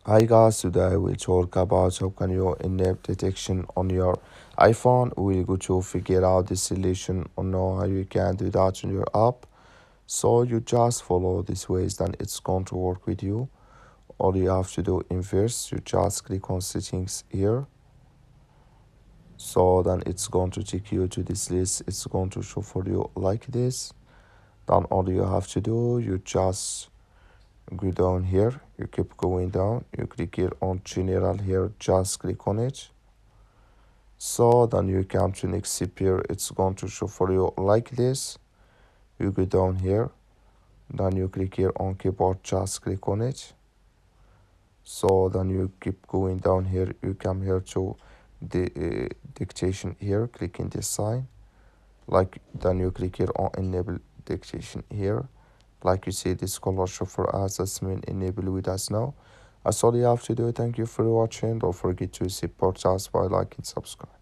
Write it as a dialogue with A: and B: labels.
A: Hi guys, today we talk about how can you enable detection on your iPhone. We're going to figure out the solution on how you can do that on your app. So you just follow these ways, then it's going to work with you. All you have to do in first, you just click on settings here. So then it's going to take you to this list. It's going to show for you like this. Then all you have to do, you just go down here, you keep going down, you click here on general here, just click on it. So then you come to next step here, it's going to show for you like this. You go down here, then you click here on keyboard, just click on it. So then you keep going down here, you come here to the dictation here, click in this sign, like then you click here on enable dictation here. Like you see, this color show for us, that's mean enable with us now. That's all you have to do. Thank you for watching. Don't forget to support us by liking, subscribe.